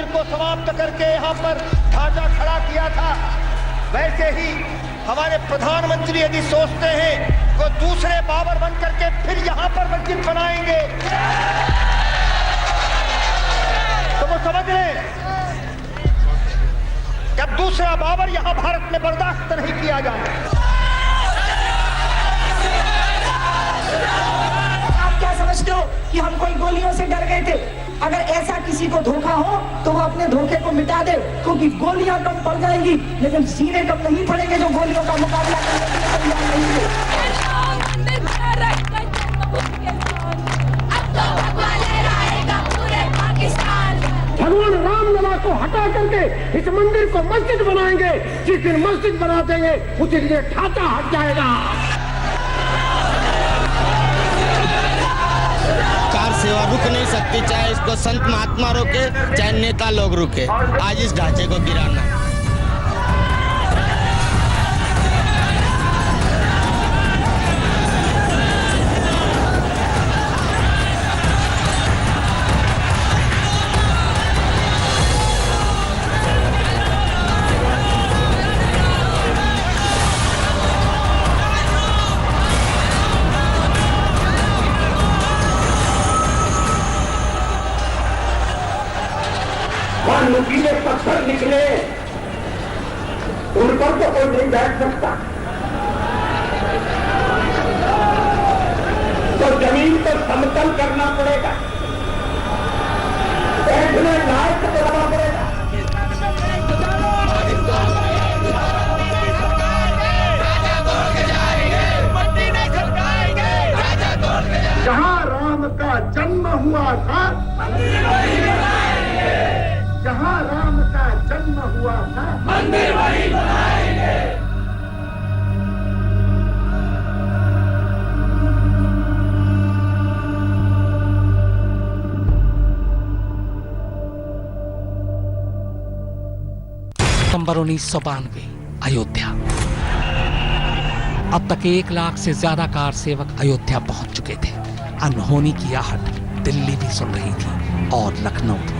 मंदिर को समाप्त करके यहाँ पर ढांचा खड़ा किया था, वैसे ही हमारे प्रधानमंत्री यदि सोचते हैं वो दूसरे बाबर बन करके फिर यहाँ पर मस्जिद बनाएंगे तो वो समझ लें कि अब दूसरा बाबर यहाँ भारत में बर्दाश्त नहीं किया जाए। आप क्या समझते हो कि हम कोई गोलियों से डर गए थे? अगर ऐसा किसी को धोखा हो तो वो अपने धोखे को मिटा दे, क्योंकि गोलियां कम पड़ जाएंगी लेकिन सीने कम नहीं पड़ेंगे जो गोलियों का मुकाबला करने के लिए तैयार नहीं है। भगवान रामलला को हटा करके इस मंदिर को मस्जिद बनाएंगे। जिस दिन मस्जिद बना देंगे उस दिन ये ढांचा हट जाएगा। कार सेवा रुक नहीं सकती, चाहे इसको संत महात्मा रोके चाहे नेता लोग रुके। आज इस ढांचे को गिराना है। नुकीले पत्थर निकले उन पर तो कोई नहीं बैठ सकता, तो जमीन को समतल करना पड़ेगा, बैठने लायक बनाना पड़ेगा। जहां राम का जन्म हुआ था, जहां राम का जन्म हुआ था, मंदिर वहीं बनाएंगे। सितंबर 1992 अयोध्या। अब तक 1 लाख से ज्यादा कार सेवक अयोध्या पहुंच चुके थे। अनहोनी की आहट दिल्ली भी सुन रही थी और लखनऊ भी।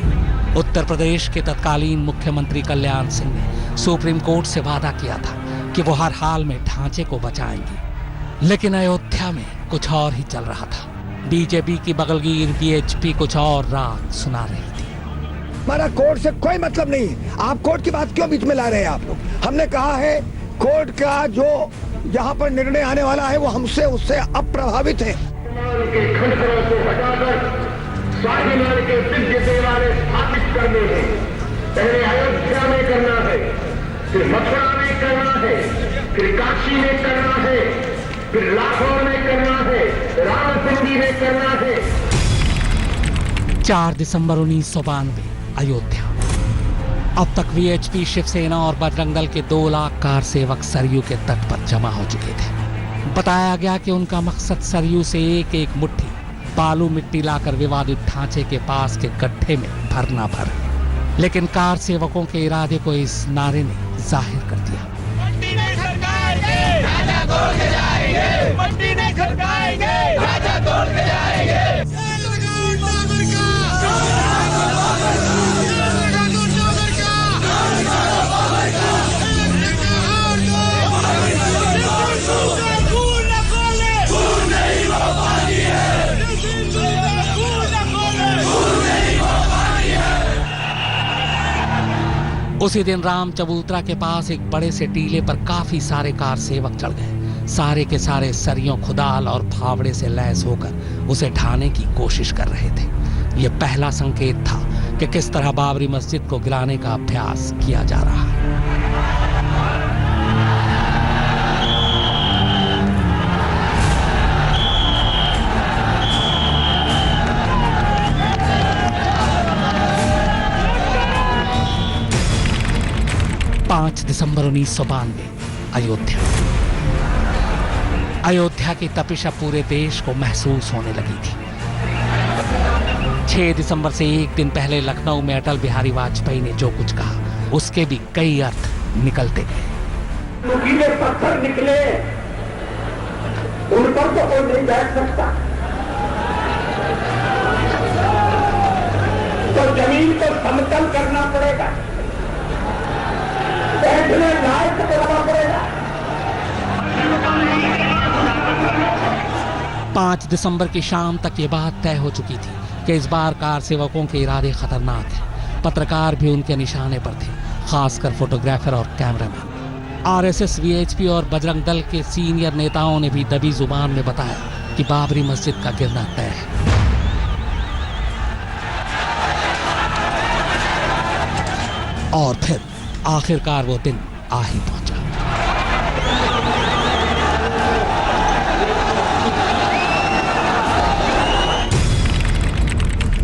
उत्तर प्रदेश के तत्कालीन मुख्यमंत्री कल्याण सिंह ने सुप्रीम कोर्ट से वादा किया था कि वो हर हाल में ढांचे को बचाएंगे, लेकिन अयोध्या में कुछ और ही चल रहा था। बीजेपी की बगलगीर वीएचपी कुछ और राग सुना रही थी। हमारा कोर्ट से कोई मतलब नहीं, आप कोर्ट की बात क्यों बीच में ला रहे हैं आप लोग? हमने कहा है कोर्ट का जो यहाँ पर निर्णय आने वाला है वो हमसे उससे अप्रभावित है। स्वाभिमान के दिव्य देवालय स्थापित करने हैं। पहले अयोध्या में करना है, फिर मथुरा में करना है, फिर काशी में करना है, फिर लाहौर में करना है, रावलपिंडी में करना है। 4 दिसंबर 1992 अयोध्या। अब तक वीएचपी, शिवसेना और बजरंग दल के 2 लाख कार सेवक सरयू के तट पर जमा हो चुके थे। बताया गया कि उनका मकसद सरयू से एक एक मुट्ठी बालू मिट्टी लाकर विवादित ढांचे के पास के गड्ढे में भरना भर, लेकिन कार सेवकों के इरादे को इस नारे ने जाहिर कर दिया। मट्टी नहीं खड़काएंगे, राजा तोड़ के जाएंगे। मट्टी नहीं खड़काएंगे, राजा तोड़ के जाएंगे। उसी दिन राम चबूतरा के पास एक बड़े से टीले पर काफी सारे कार सेवक चढ़ गए। सारे के सारे सरियों, खुदाल और फावड़े से लैस होकर उसे ढाने की कोशिश कर रहे थे। यह पहला संकेत था कि किस तरह बाबरी मस्जिद को गिराने का अभ्यास किया जा रहा है। दिसंबर 1992 अयोध्या। अयोध्या की तपिश अब पूरे देश को महसूस होने लगी थी। 6 दिसंबर से एक दिन पहले लखनऊ में अटल बिहारी वाजपेयी ने जो कुछ कहा उसके भी कई अर्थ निकलते गए। नुकीले पत्थर निकले, उन पर तो कोई नहीं बैठ सकता, तो जमीन को समतल करना पड़ेगा, बैठने लायक बनाना पड़ेगा। 5 दिसंबर की शाम तक ये बात तय हो चुकी थी कि इस बार कार सेवकों के इरादे खतरनाक हैं। पत्रकार भी उनके निशाने पर थे, खासकर फोटोग्राफर और कैमरामैन। आरएसएस, वीएचपी और बजरंग दल के सीनियर नेताओं ने भी दबी जुबान में बताया कि बाबरी मस्जिद का गिरना तय है। और फिर आखिरकार वो दिन आ ही पहुंचा।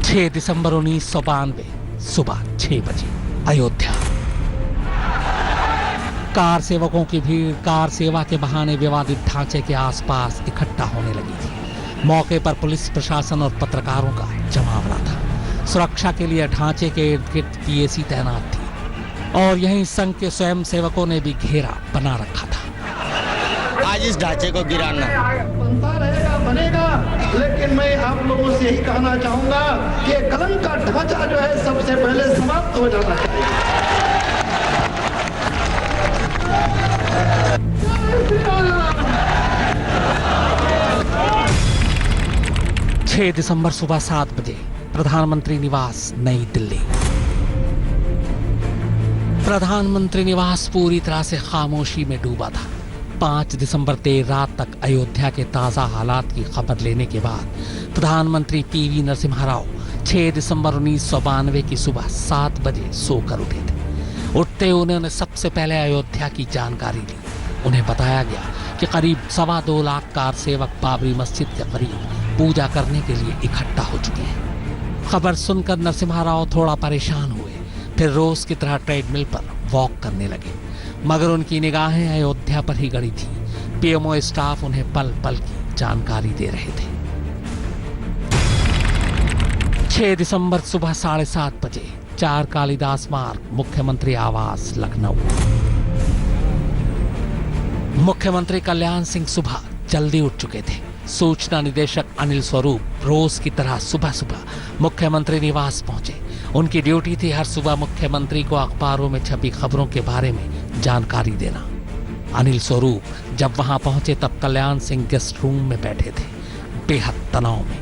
6 दिसंबर 1992 सुबह 6 बजे अयोध्या। कार सेवकों की भीड़ कार सेवा के बहाने विवादित ढांचे के आसपास इकट्ठा होने लगी थी। मौके पर पुलिस प्रशासन और पत्रकारों का जमावड़ा था। सुरक्षा के लिए ढांचे के इर्द गिर्द पीएसी तैनात थी और यहीं संघ के स्वयं सेवकों ने भी घेरा बना रखा था। आज इस ढांचे को गिराना बनता रहेगा, बनेगा, लेकिन मैं आप लोगों से यही कहना चाहूंगा कि ये कलंक का ढांचा जो है सबसे पहले समाप्त हो जाना चाहिए। 6 दिसंबर सुबह 7 बजे प्रधानमंत्री निवास, नई दिल्ली। प्रधानमंत्री निवास पूरी तरह से खामोशी में डूबा था। 5 दिसंबर देर रात तक अयोध्या के ताजा हालात की खबर लेने के बाद प्रधानमंत्री पीवी नरसिम्हा राव 6 दिसंबर 1992 की सुबह 7 बजे सोकर उठे थे। उठते उन्होंने सबसे पहले अयोध्या की जानकारी ली। उन्हें बताया गया कि करीब 2.25 लाख कार सेवक बाबरी मस्जिद के करीब पूजा करने के लिए इकट्ठा हो चुके हैं। खबर सुनकर नरसिम्हा राव थोड़ा परेशान हुए, फिर रोज की तरह ट्रेडमिल पर वॉक करने लगे, मगर उनकी निगाहें अयोध्या पर ही गड़ी थी। पीएमओ स्टाफ उन्हें पल पल की जानकारी दे रहे थे। 6 दिसंबर सुबह 7:30 बजे 4 कालिदास मार्ग, मुख्यमंत्री आवास, लखनऊ। मुख्यमंत्री कल्याण सिंह सुबह जल्दी उठ चुके थे। सूचना निदेशक अनिल स्वरूप रोज की तरह सुबह सुबह मुख्यमंत्री निवास पहुंचे। उनकी ड्यूटी थी हर सुबह मुख्यमंत्री को अखबारों में छपी खबरों के बारे में जानकारी देना। अनिल स्वरूप जब वहां पहुंचे तब कल्याण सिंह गेस्ट रूम में बैठे थे, बेहद तनाव में।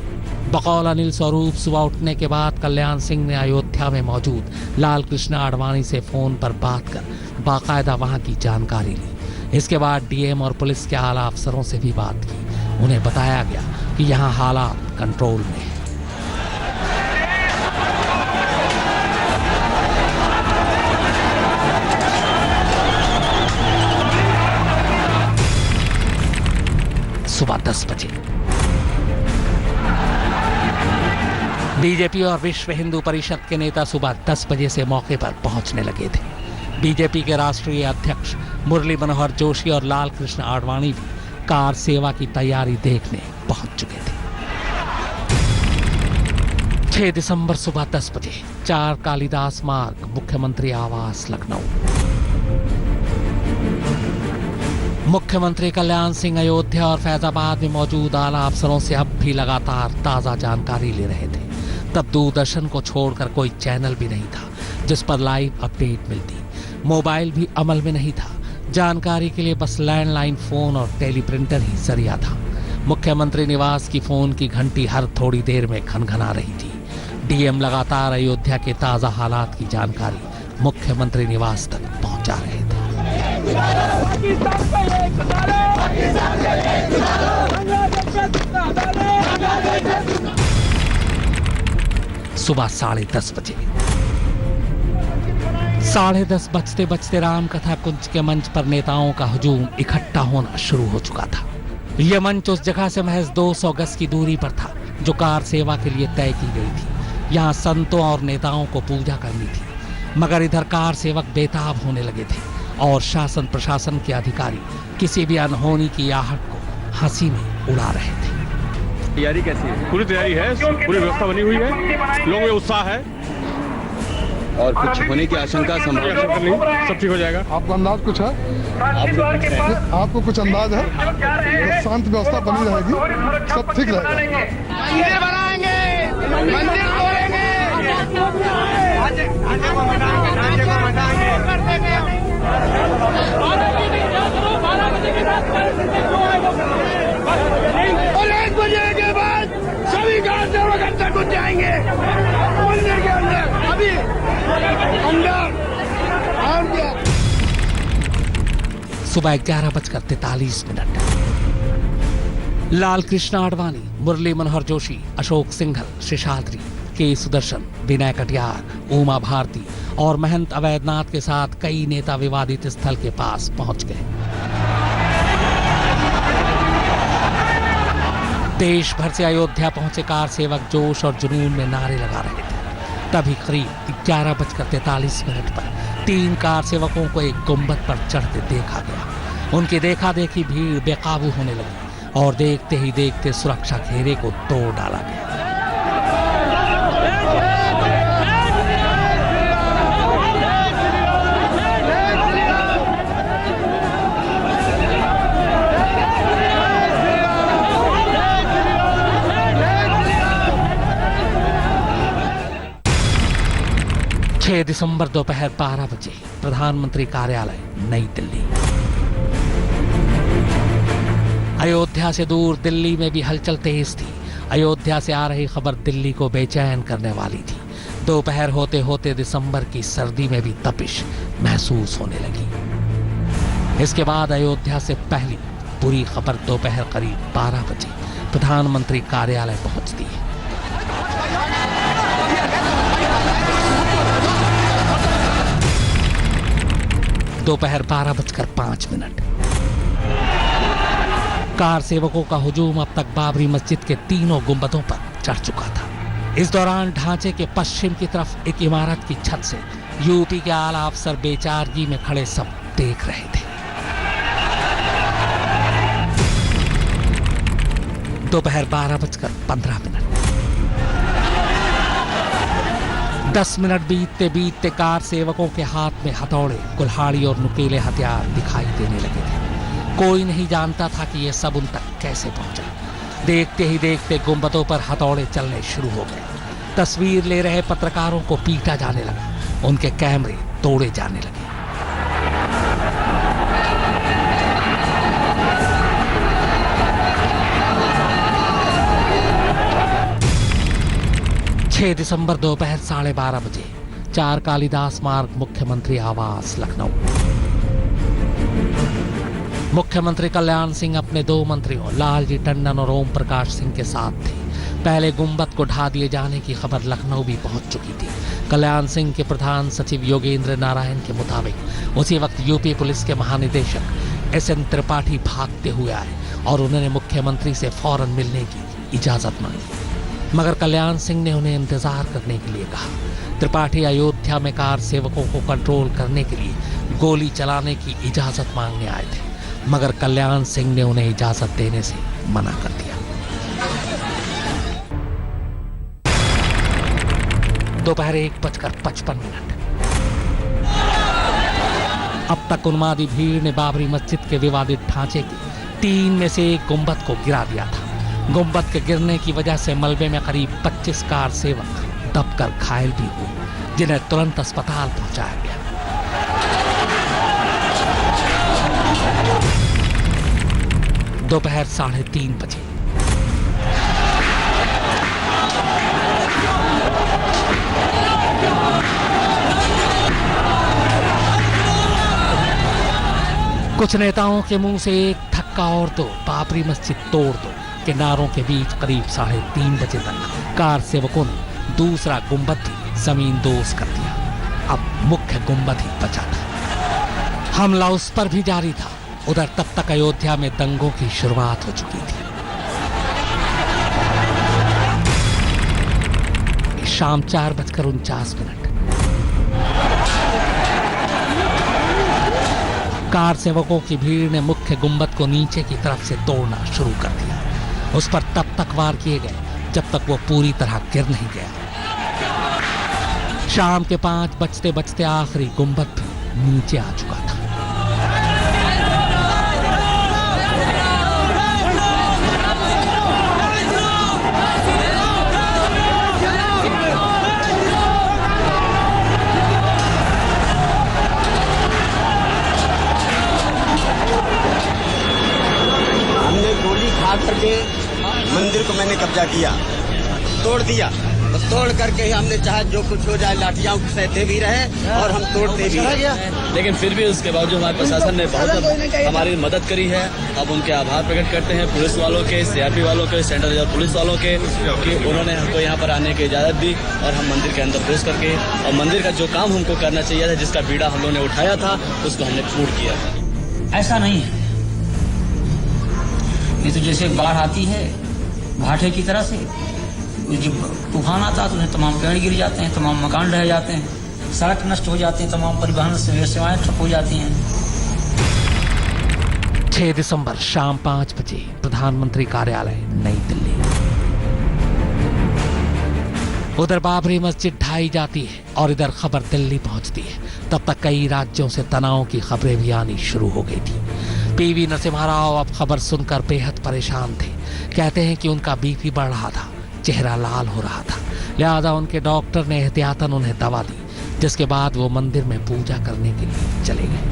बकौल अनिल स्वरूप सुबह उठने के बाद कल्याण सिंह ने अयोध्या में मौजूद लाल कृष्ण आडवाणी से फोन पर बात कर बाकायदा वहां की जानकारी ली। इसके बाद डीएम और पुलिस के आला अफसरों से भी बात की। उन्हें बताया गया कि यहाँ हालात कंट्रोल में है। सुबह 10 बजे बीजेपी और विश्व हिंदू परिषद के नेता सुबह 10 बजे से मौके पर पहुंचने लगे थे। बीजेपी के राष्ट्रीय अध्यक्ष मुरली मनोहर जोशी और लाल कृष्ण आडवाणी भी कार सेवा की तैयारी देखने पहुंच चुके थे। 6 दिसंबर सुबह 10 बजे 4 कालिदास मार्ग, मुख्यमंत्री आवास, लखनऊ। मुख्यमंत्री कल्याण सिंह अयोध्या और फैजाबाद में मौजूद आला अफसरों से अब भी लगातार ताजा जानकारी ले रहे थे। तब दूरदर्शन को छोड़कर कोई चैनल भी नहीं था जिस पर लाइव अपडेट मिलती। मोबाइल भी अमल में नहीं था। जानकारी के लिए बस लैंडलाइन फोन और टेलीप्रिंटर ही जरिया था। मुख्यमंत्री निवास की फोन की घंटी हर थोड़ी देर में खनखना रही थी। डीएम लगातार अयोध्या के ताजा हालात की जानकारी मुख्यमंत्री निवास तक पहुंचा रहे थे। सुबह 10:30 बजे 10:30 बजते बजते रामकथा कुंज के मंच पर नेताओं का हुजूम इकट्ठा होना शुरू हो चुका था। यह मंच उस जगह से महज 200 गज की दूरी पर था जो कार सेवा के लिए तय की गई थी। यहाँ संतों और नेताओं को पूजा करनी थी, मगर इधर कार सेवक बेताब होने लगे थे और शासन प्रशासन के अधिकारी किसी भी अनहोनी की आहट को हंसी में उड़ा रहे थे। तैयारी कैसी है? पूरी तैयारी है, पूरी व्यवस्था बनी हुई है, लोगों में उत्साह है और कुछ होने की आशंका संभावना नहीं, सब ठीक हो जाएगा। आपको अंदाज कुछ है? आपको कुछ अंदाज है? तो शांत व्यवस्था बनी रहेगी, सब ठीक रहेगा। मंदिर बनाएंगे, मंदिर तोड़ेंगे, और 1 बजे के बाद सभी कार सेवक अंदर घुस जाएंगे। मंदिर के अंदर अभी अंदर सुबह 11:43। लाल कृष्ण आडवाणी, मुरली मनोहर जोशी, अशोक सिंघल, शेषाद्री, के सुदर्शन, विनय कटियार, उमा भारती और महंत अवैधनाथ के साथ कई नेता विवादित स्थल के पास पहुंच गए। देश भर से अयोध्या पहुंचे कार सेवक जोश और जुनून में नारे लगा रहे थे। तभी करीब 11:43 पर 3 कार सेवकों को एक गुंबद पर चढ़ते देखा गया। उनकी देखा देखी भीड़ बेकाबू होने लगी और देखते ही देखते सुरक्षा घेरे को तोड़ डाला गया। दिसंबर दोपहर 12 बजे, प्रधानमंत्री कार्यालय, नई दिल्ली। अयोध्या से दूर दिल्ली में भी हलचल तेज थी। अयोध्या से आ रही खबर दिल्ली को बेचैन करने वाली थी। दोपहर होते होते दिसंबर की सर्दी में भी तपिश महसूस होने लगी। इसके बाद अयोध्या से पहली बुरी खबर दोपहर करीब 12 बजे प्रधानमंत्री कार्यालय पहुंचती है। दोपहर 12:05। कार सेवकों का हुजूम अब तक बाबरी मस्जिद के तीनों गुंबदों पर चढ़ चुका था। इस दौरान ढांचे के पश्चिम की तरफ एक इमारत की छत से यूपी के आला अफसर बेचारगी में खड़े सब देख रहे थे। दोपहर 12:15। 10 मिनट बीतते बीतते कार सेवकों के हाथ में हथौड़े, कुल्हाड़ी और नुकीले हथियार दिखाई देने लगे थे। कोई नहीं जानता था कि यह सब उन तक कैसे पहुंचा। देखते ही देखते गुंबदों पर हथौड़े चलने शुरू हो गए। तस्वीर ले रहे पत्रकारों को पीटा जाने लगा, उनके कैमरे तोड़े जाने लगे। दिसंबर दोपहर 12:30 बजे, 4 कालिदास मार्ग, मुख्यमंत्री आवास, लखनऊ। मुख्यमंत्री कल्याण सिंह अपने 2 मंत्रियों लालजी टंडन और ओम प्रकाश सिंह के साथ थे। पहले गुंबद को ढा दिए जाने की खबर लखनऊ भी पहुंच चुकी थी। कल्याण सिंह के प्रधान सचिव योगेंद्र नारायण के मुताबिक उसी वक्त यूपी पुलिस के महानिदेशक SN त्रिपाठी भागते हुए आए और उन्होंने मुख्यमंत्री से फौरन मिलने की इजाजत मांगी, मगर कल्याण सिंह ने उन्हें इंतजार करने के लिए कहा। त्रिपाठी अयोध्या में कार सेवकों को कंट्रोल करने के लिए गोली चलाने की इजाजत मांगने आए थे, मगर कल्याण सिंह ने उन्हें इजाजत देने से मना कर दिया। दोपहर 1:55। अब तक उन्मादी भीड़ ने बाबरी मस्जिद के विवादित ढांचे के 3 में से एक गुंबद को गिरा दिया था। गुंबद के गिरने की वजह से मलबे में करीब 25 कार सेवक दबकर घायल भी हुए, जिन्हें तुरंत अस्पताल पहुंचाया गया। दोपहर 3:30 बजे। कुछ नेताओं के मुंह से एक धक्का और दो, बाबरी मस्जिद तोड़ दो के नारों के बीच करीब 3:30 बजे तक कार सेवकों ने दूसरा गुंबद भी जमीन दोज कर दिया। अब मुख्य गुंबद ही बचा था। हमला उस पर भी जारी था। उधर तब तक अयोध्या में दंगों की शुरुआत हो चुकी थी। शाम 4:49। कार सेवकों की भीड़ ने मुख्य गुंबद को नीचे की तरफ से तोड़ना शुरू कर दिया। उस पर तब तक वार किए गए जब तक वो पूरी तरह गिर नहीं गया। शाम के 5 बजते बजते आखिरी गुंबद भी नीचे आ चुका था। ने कब्जा किया, तोड़ दिया, तो तोड़ करके ही हमने चाहे जो कुछ हो जाए लाठियां सहते भी रहे और हम तोड़ते भी रहे। लेकिन फिर भी उसके बावजूद हमारे प्रशासन ने बहुत हमारी मदद करी है। अब उनके आभार प्रकट करते हैं पुलिस वालों के, सीआरपी वालों के, सेंट्रल रिजर्व पुलिस वालों के, कि उन्होंने हमको यहाँ पर आने की इजाज़त दी और हम मंदिर के अंदर प्रवेश करके और मंदिर का जो काम हमको करना चाहिए था, जिसका बीड़ा हम लोगों ने उठाया था, उसको हमने पूर्ण किया था। ऐसा नहीं है, ये तो जैसे बाढ़ आती है भाटे की तरह से, जब तूफान आता है तो उन्हें तमाम पेड़ गिर जाते हैं, तमाम मकान ढह जाते हैं, सड़क नष्ट हो जाती हैं, तमाम परिवहन सेवाएं ठप हो जाती हैं। 6 दिसंबर शाम 5 बजे प्रधानमंत्री कार्यालय नई दिल्ली। उधर बाबरी मस्जिद ढाई जाती है और इधर खबर दिल्ली पहुंचती है। तब तक कई राज्यों से तनाव की खबरें भी आनी शुरू हो गई थी। पीवी नरसिम्हा राव अब खबर सुनकर बेहद परेशान थे। कहते हैं कि उनका बीपी बढ़ रहा था, चेहरा लाल हो रहा था, लिहाजा उनके डॉक्टर ने एहतियातन उन्हें दवा दी, जिसके बाद वो मंदिर में पूजा करने के लिए चले गए।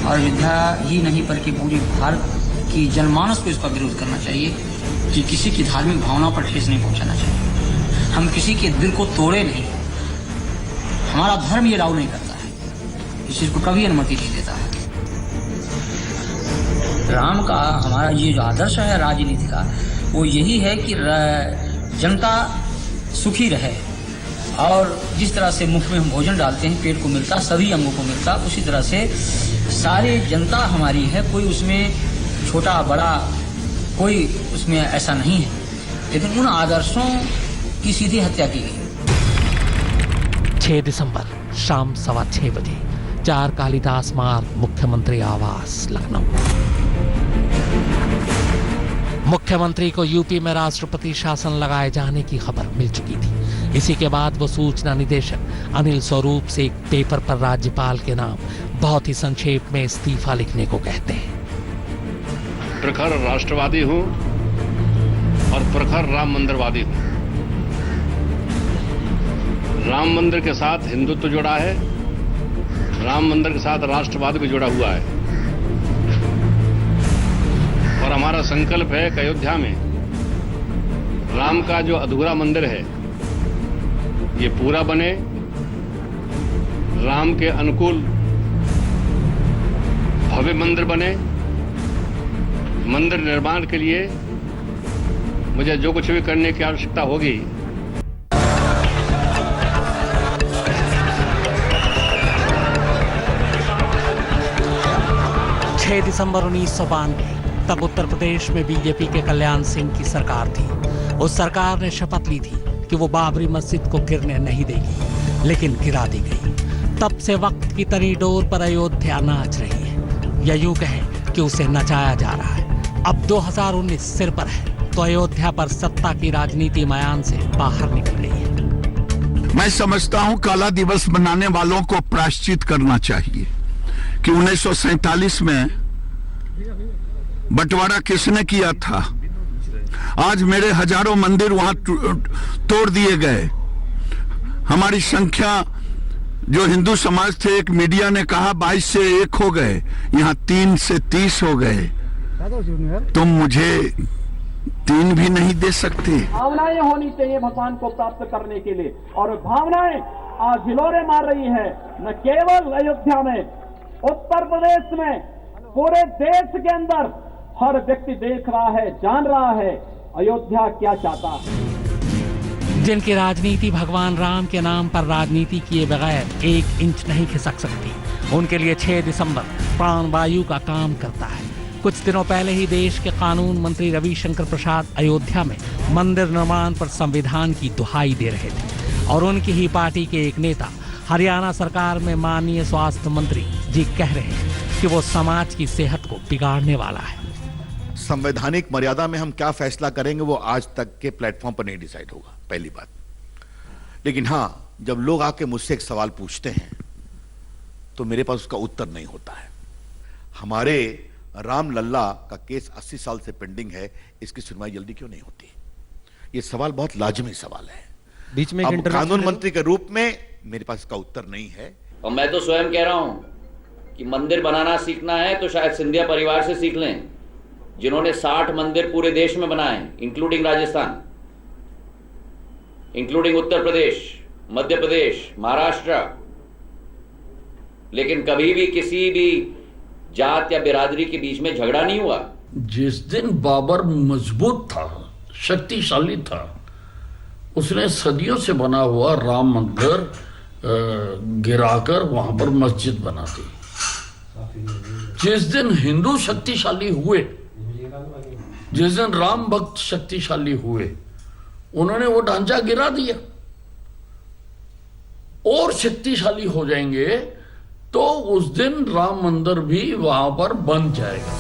और अयोध्या ही नहीं बल्कि पूरी भारत की जनमानस को इसका विरोध करना चाहिए कि किसी की धार्मिक भावना पर ठेस नहीं पहुंचाना चाहिए। हम किसी के दिल को तोड़े नहीं, हमारा धर्म ये अलाउ नहीं करता है, इस चीज को कभी अनुमति नहीं देता है। राम का हमारा ये जो आदर्श है राजनीति का, वो यही है कि जनता सुखी रहे और जिस तरह से मुख में हम भोजन डालते हैं पेट को मिलता, सभी अंगों को मिलता, उसी तरह से सारी जनता हमारी है, कोई उसमें छोटा बड़ा कोई उसमें ऐसा नहीं है। लेकिन उन आदर्शों की सीधी हत्या की गई। 6 दिसंबर शाम 6:15 बजे 4 कालिदास मार्ग, मुख्यमंत्री आवास, लखनऊ। मुख्यमंत्री को यूपी में राष्ट्रपति शासन लगाए जाने की खबर मिल चुकी थी। इसी के बाद वो सूचना निदेशक अनिल स्वरूप से एक पेपर पर राज्यपाल के नाम बहुत ही संक्षेप में इस्तीफा लिखने को कहते हैं। प्रखर राष्ट्रवादी हूं और प्रखर राम मंदिरवादी हूं। राम मंदिर के साथ हिंदुत्व जुड़ा है, राम मंदिर के साथ राष्ट्रवाद भी जुड़ा हुआ है और हमारा संकल्प है कि अयोध्या में राम का जो अधूरा मंदिर है ये पूरा बने। राम के अनुकूल भव्य मंदिर बने। मंदिर निर्माण के लिए मुझे जो कुछ भी करने की आवश्यकता होगी, दिसंबर 1992 तब उत्तर प्रदेश में बीजेपी के कल्याण सिंह की सरकार थी। उस सरकार ने शपथ ली थी कि वो बाबरी मस्जिद को गिरने नहीं देगी, लेकिन गिरा दी गई। तब से वक्त की तनी डोर पर अयोध्या नाच रही है, या यूं कहें कि उसे नचाया जा रहा है। अब 2019 सिर पर है तो अयोध्या पर सत्ता की राजनीति मैदान से बाहर निकल गई है। मैं समझता हूं काला दिवस मनाने वालों को प्रायश्चित करना चाहिए कि 1947 में बंटवारा किसने किया था। आज मेरे हजारों मंदिर वहां तोड़ दिए गए। हमारी संख्या जो हिंदू समाज थे, एक मीडिया ने कहा 22 से 1 हो गए, यहाँ 3 से 30 हो गए। तुम मुझे 3 भी नहीं दे सकते। भावनाएं होनी चाहिए भगवान को प्राप्त करने के लिए, और भावनाएं आज हिलोरे मार रही है। न केवल अयोध्या में, उत्तर प्रदेश में, पूरे देश के अंदर हर व्यक्ति देख रहा है, जान रहा है अयोध्या क्या चाहता है। जिनकी राजनीति भगवान राम के नाम पर राजनीति किए बगैर 1 इंच नहीं खिसक सकती, उनके लिए 6 दिसंबर प्राणवायु का काम करता है। कुछ दिनों पहले ही देश के कानून मंत्री रविशंकर प्रसाद अयोध्या में मंदिर निर्माण पर संविधान की दुहाई दे रहे थे, और उनकी ही पार्टी के एक नेता हरियाणा सरकार में माननीय स्वास्थ्य मंत्री जी कह रहे हैं कि वो समाज की सेहत को बिगाड़ने वाला है। संवैधानिक मर्यादा में हम क्या फैसला करेंगे वो आज तक के प्लेटफॉर्म पर नहीं डिसाइड होगा, पहली बात। लेकिन हां, जब लोग आके मुझसे एक सवाल पूछते हैं तो मेरे पास उसका उत्तर नहीं होता है। हमारे राम लल्ला का केस 80 साल से पेंडिंग है, इसकी सुनवाई जल्दी क्यों नहीं होती? ये सवाल बहुत लाजमी सवाल है। बीच में अब कानून मंत्री के रूप में मेरे पास इसका उत्तर नहीं है। और मैं तो स्वयं कह रहा हूं कि मंदिर बनाना सीखना है तो शायद सिंधिया परिवार से सीख लें, जिन्होंने 60 मंदिर पूरे देश में बनाए, इंक्लूडिंग राजस्थान, इंक्लूडिंग उत्तर प्रदेश, मध्य प्रदेश, महाराष्ट्र। लेकिन कभी भी किसी भी जात या बिरादरी के बीच में झगड़ा नहीं हुआ। जिस दिन बाबर मजबूत था, शक्तिशाली था, उसने सदियों से बना हुआ राम मंदिर गिराकर वहां पर मस्जिद बना दी। जिस दिन हिंदू शक्तिशाली हुए, जिस दिन राम भक्त शक्तिशाली हुए, उन्होंने वो ढांचा गिरा दिया। और शक्तिशाली हो जाएंगे तो उस दिन राम मंदिर भी वहां पर बन जाएगा।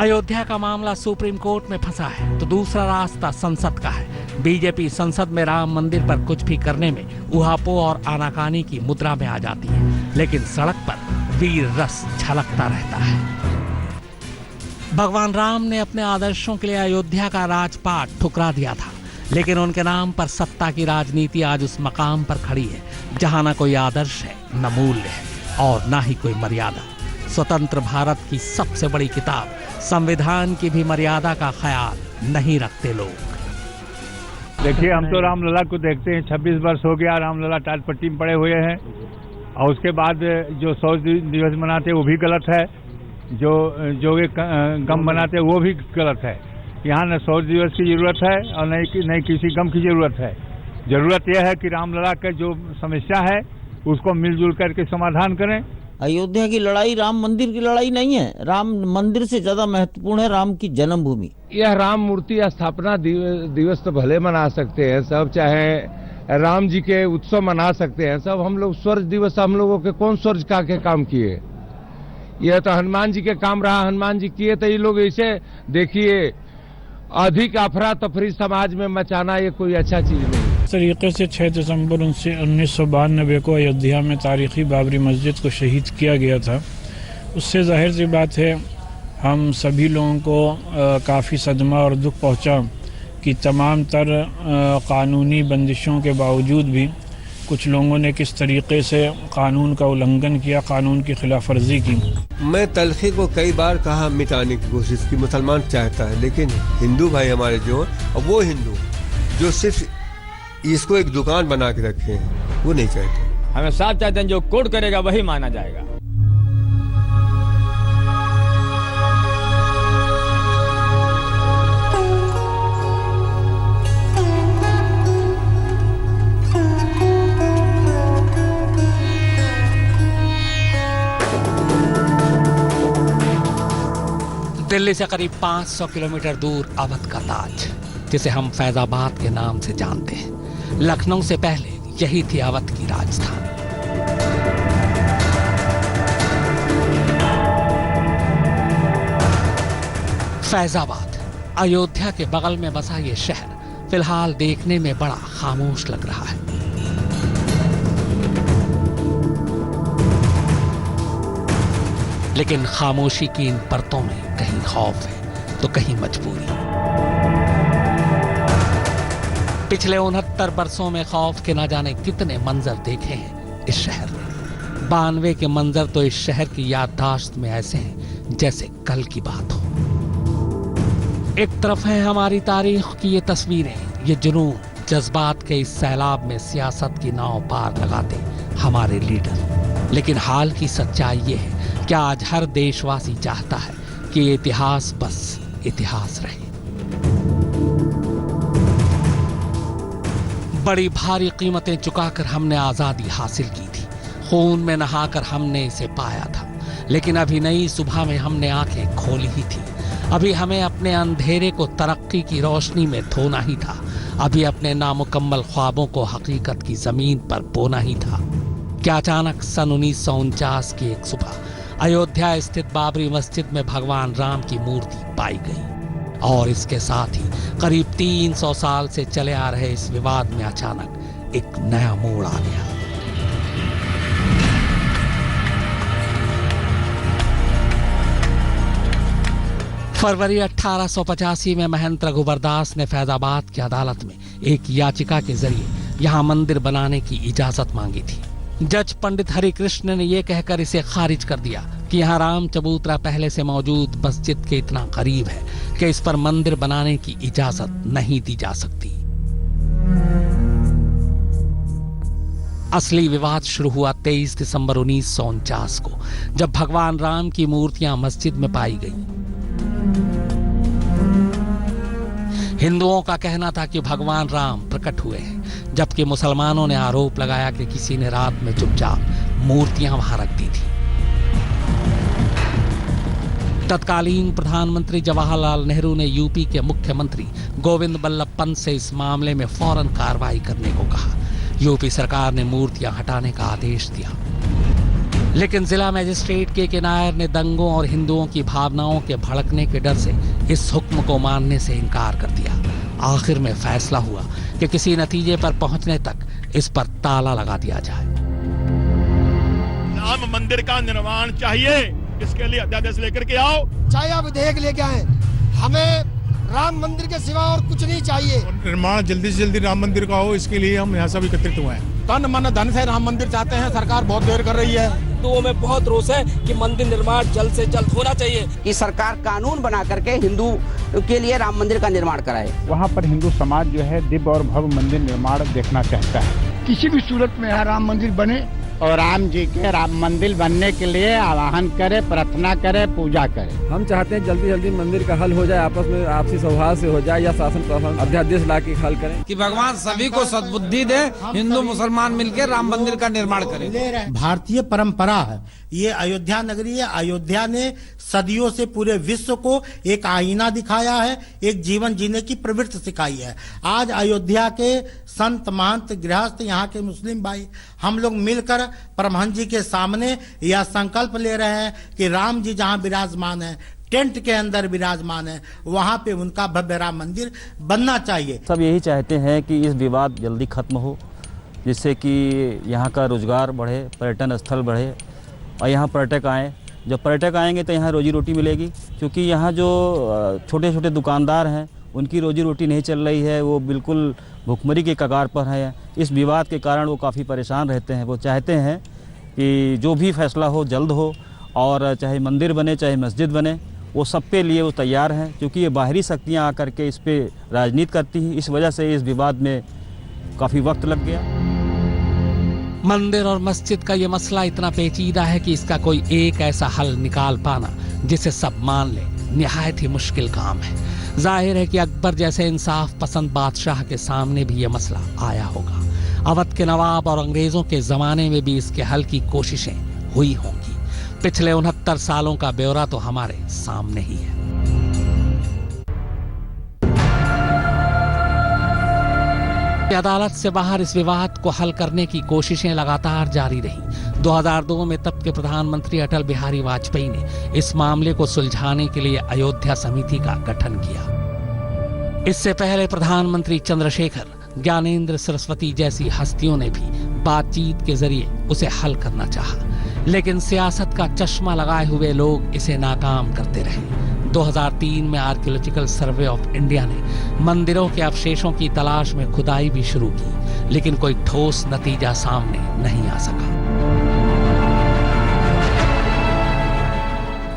अयोध्या का मामला सुप्रीम कोर्ट में फंसा है तो दूसरा रास्ता संसद का है। बीजेपी संसद में राम मंदिर पर कुछ भी करने में उहापोह और आनाकानी की मुद्रा में आ जाती है, लेकिन सड़क पर वीर रस झलकता रहता है। भगवान राम ने अपने आदर्शों के लिए अयोध्या का राजपाट ठुकरा दिया था, लेकिन उनके नाम पर सत्ता की राजनीति आज उस मकाम पर खड़ी है जहां न कोई आदर्श है, न मूल्य है और न ही कोई मर्यादा। स्वतंत्र भारत की सबसे बड़ी किताब संविधान की भी मर्यादा का ख्याल नहीं रखते लोग। देखिए, हम तो रामलला को देखते हैं, 26 वर्ष हो गया रामलला टालपट्टी में पड़े हुए हैं। और उसके बाद जो 100 दिवस मनाते हैं वो भी गलत है, जो एक गम मनाते हैं वो भी गलत है। यहाँ न 100 दिवस की जरूरत है और नहीं किसी गम की जरूरत है। जरूरत यह है कि रामलला का जो समस्या है उसको मिलजुल करके समाधान करें। अयोध्या की लड़ाई राम मंदिर की लड़ाई नहीं है, राम मंदिर से ज्यादा महत्वपूर्ण है राम की जन्मभूमि। यह राम मूर्ति स्थापना दिवस तो भले मना सकते हैं सब, चाहे राम जी के उत्सव मना सकते हैं सब। हम लोग स्वर्ण दिवस हम लोगों के कौन स्वर्ण का के काम किए? यह तो हनुमान जी के काम रहा, हनुमान जी किए तो ये लोग ऐसे देखिए अधिक अफरा तफरी समाज में मचाना ये कोई अच्छा चीज नहीं। इस तरीके से 6 दिसंबर 1992 को अयोध्या में तारीखी बाबरी मस्जिद को शहीद किया गया था, उससे जाहिर सी बात है हम सभी लोगों को काफ़ी सदमा और दुख पहुंचा कि तमाम तर कानूनी बंदिशों के बावजूद भी कुछ लोगों ने किस तरीके से कानून का उल्लंघन किया, कानून की खिलाफ वर्जी की। मैं तलखी को कई बार कहा मिटाने की कोशिश की, मुसलमान चाहता है, लेकिन हिंदू भाई हमारे जो और वो हिंदू जो सिर्फ इसको एक दुकान बना के रखे हैं वो नहीं चाहते। हमें साफ चाहते हैं जो कोर्ट करेगा वही माना जाएगा। दिल्ली से करीब 500 किलोमीटर दूर अवध का ताज, जिसे हम फैजाबाद के नाम से जानते हैं, लखनऊ से पहले यही थी अवध की राजधानी। फैजाबाद अयोध्या के बगल में बसा ये शहर फिलहाल देखने में बड़ा खामोश लग रहा है। लेकिन खामोशी की इन परतों में कहीं खौफ है तो कहीं मजबूरी। पिछले 69 बरसों में खौफ के न जाने कितने मंजर देखे हैं इस शहर में। 92 के मंजर तो इस शहर की याददाश्त में ऐसे हैं जैसे कल की बात हो। एक तरफ है हमारी तारीख की ये तस्वीरें, ये जुनून, जज्बात के इस सैलाब में सियासत की नाव पार लगाते हमारे लीडर। लेकिन हाल की सच्चाई ये है कि आज हर देशवासी चाहता है कि ये इतिहास बस इतिहास रहे। बड़ी भारी कीमतें चुकाकर हमने आजादी हासिल की थी, खून में नहाकर हमने इसे पाया था। लेकिन अभी नई सुबह में हमने आंखें खोली ही थी। अभी हमें अपने अंधेरे को तरक्की की रोशनी में धोना ही था। अभी अपने नामुकम्मल ख्वाबों को हकीकत की जमीन पर बोना ही था। क्या अचानक सन 1949 की एक सुबह अयोध्या स्थित बाबरी मस्जिद में भगवान राम की मूर्ति पाई गई और इसके साथ ही करीब 300 साल से चले आ रहे इस विवाद में अचानक एक नया मोड़ आ गया। फरवरी 1885 में महंत रघुबरदास ने फैजाबाद की अदालत में एक याचिका के जरिए यहाँ मंदिर बनाने की इजाजत मांगी थी। जज पंडित हरिकृष्ण ने यह कहकर इसे खारिज कर दिया कि यहाँ राम चबूतरा पहले से मौजूद मस्जिद के इतना करीब है कि इस पर मंदिर बनाने की इजाजत नहीं दी जा सकती। असली विवाद शुरू हुआ 23 दिसंबर 1949 को, जब भगवान राम की मूर्तियां मस्जिद में पाई गईं। हिंदुओं का कहना था कि भगवान राम प्रकट हुए हैं, जबकि मुसलमानों ने आरोप लगाया कि किसी ने रात में चुपचाप मूर्तियां वहां रख दी थी। तत्कालीन प्रधानमंत्री जवाहरलाल नेहरू ने यूपी के मुख्यमंत्री गोविंद बल्लभ पंत से इस मामले में फौरन कार्रवाई करने को कहा। यूपी सरकार ने मूर्तियां हटाने का आदेश दिया, लेकिन जिला मजिस्ट्रेट के नायर ने दंगों और हिंदुओं की भावनाओं के भड़कने के डर से इस हुक्म को मानने से इनकार कर दिया। आखिर में फैसला हुआ कि किसी नतीजे पर पहुंचने तक इस पर ताला लगा दिया जाए। राम मंदिर का निर्माण चाहिए, इसके लिए अध्यादेश लेकर के आओ, चाहे आप विधेयक लेके आए। हमें राम मंदिर के सिवा और कुछ नहीं चाहिए। निर्माण जल्दी से जल्दी राम मंदिर का हो, इसके लिए हम यहाँ सब एकत्रित हुए हैं। तन मन धन से राम मंदिर चाहते हैं, सरकार बहुत देर कर रही है। हिंदुओं में बहुत रोष है कि मंदिर निर्माण जल्द से जल्द होना चाहिए, कि सरकार कानून बना करके हिंदू के लिए राम मंदिर का निर्माण कराए। वहाँ पर हिंदू समाज जो है दिव्य और भव्य मंदिर निर्माण देखना चाहता है। किसी भी सूरत में यहाँ राम मंदिर बने और राम जी के राम मंदिर बनने के लिए आवाहन करे, प्रार्थना करे, पूजा करे। हम चाहते हैं जल्दी जल्दी मंदिर का हल हो जाए, आपस में आपसी सौहार्द से हो जाए, या शासन प्रशासन अध्यादेश ला के हल करें कि भगवान सभी को सद्बुद्धि दे, हिंदू मुसलमान मिलकर राम मंदिर का निर्माण करें। भारतीय परंपरा है, ये अयोध्या नगरी है। अयोध्या ने सदियों से पूरे विश्व को एक आईना दिखाया है, एक जीवन जीने की प्रवृत्ति सिखाई है। आज अयोध्या के संत महंत गृहस्थ, यहाँ के मुस्लिम भाई, हम लोग मिलकर परमहंस जी के सामने यह संकल्प ले रहे हैं कि राम जी जहाँ विराजमान है, टेंट के अंदर विराजमान है, वहाँ पे उनका भव्य राम मंदिर बनना चाहिए। सब यही चाहते हैं कि इस विवाद जल्दी खत्म हो, जिससे कि यहाँ का रोजगार बढ़े, पर्यटन स्थल बढ़े और यहाँ पर्यटक आएँ। जब पर्यटक आएंगे तो यहाँ रोजी रोटी मिलेगी, क्योंकि यहाँ जो छोटे छोटे दुकानदार हैं उनकी रोजी रोटी नहीं चल रही है, वो बिल्कुल भुखमरी के कगार पर है। इस विवाद के कारण वो काफ़ी परेशान रहते हैं। वो चाहते हैं कि जो भी फैसला हो जल्द हो, और चाहे मंदिर बने चाहे मस्जिद बने, वो सब के लिए वो तैयार हैं, क्योंकि ये बाहरी शक्तियाँ आकर के इस पर राजनीति करती हैं। इस वजह से इस विवाद में काफ़ी वक्त लग गया। मंदिर और मस्जिद का ये मसला इतना पेचीदा है कि इसका कोई एक ऐसा हल निकाल पाना जिसे सब मान ले, निहायत ही मुश्किल काम है। जाहिर है कि अकबर जैसे इंसाफ पसंद बादशाह के सामने भी ये मसला आया होगा। अवध के नवाब और अंग्रेजों के जमाने में भी इसके हल की कोशिशें हुई होंगी। पिछले 69 सालों का ब्यौरा तो हमारे सामने ही है। अदालत से बाहर इस विवाद को हल करने की कोशिशें लगातार जारी रहीं। 2002 में तब के प्रधानमंत्री अटल बिहारी वाजपेयी ने इस मामले को सुलझाने के लिए अयोध्या समिति का गठन किया। इससे पहले प्रधानमंत्री चंद्रशेखर, ज्ञानेंद्र सरस्वती जैसी हस्तियों ने भी बातचीत के जरिए उसे हल करना चाहा, लेकिन सियासत का चश्मा लगाए हुए लोग इसे नाकाम करते रहे। 2003 में आर्कियोलॉजिकल सर्वे ऑफ इंडिया ने मंदिरों के अवशेषों की तलाश में खुदाई भी शुरू की, लेकिन कोई ठोस नतीजा सामने नहीं आ सका।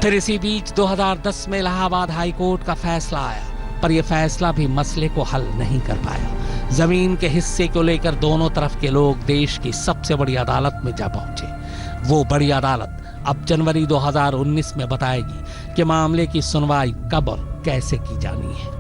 फिर इसी बीच 2010 में इलाहाबाद हाई कोर्ट का फैसला आया, पर यह फैसला भी मसले को हल नहीं कर पाया। जमीन के हिस्से को लेकर दोनों तरफ के लोग देश की सबसे बड़ी अदालत में जा पहुंचे। वो बड़ी अदालत अब जनवरी 2019 में बताएगी कि मामले की सुनवाई कब और कैसे की जानी है।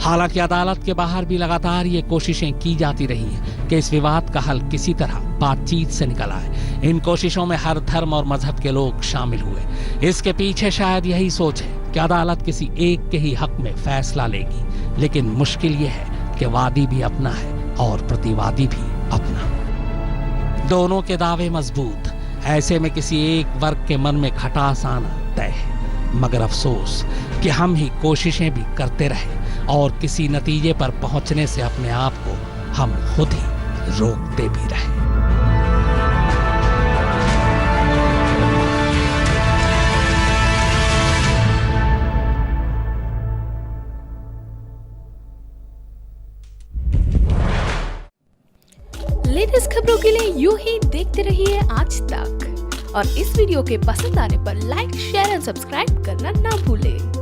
हालांकि अदालत के बाहर भी लगातार ये कोशिशें की जाती रही हैं कि इस विवाद का हल किसी तरह बातचीत से निकल आए। इन कोशिशों में हर धर्म और मजहब के लोग शामिल हुए। इसके पीछे शायद यही सोच है कि अदालत किसी एक के ही हक में फैसला लेगी, लेकिन मुश्किल ये है कि वादी भी अपना है और प्रतिवादी भी अपना। दोनों के दावे मजबूत, ऐसे में किसी एक वर्ग के मन में खटास आना तय है। मगर अफसोस कि हम ही कोशिशें भी करते रहे और किसी नतीजे पर पहुंचने से अपने आप को हम खुद ही रोकते भी रहे। लेटेस्ट खबरों के लिए यूं ही देखते रहिए आज तक, और इस वीडियो के पसंद आने पर लाइक, शेयर एंड सब्सक्राइब करना ना भूलें।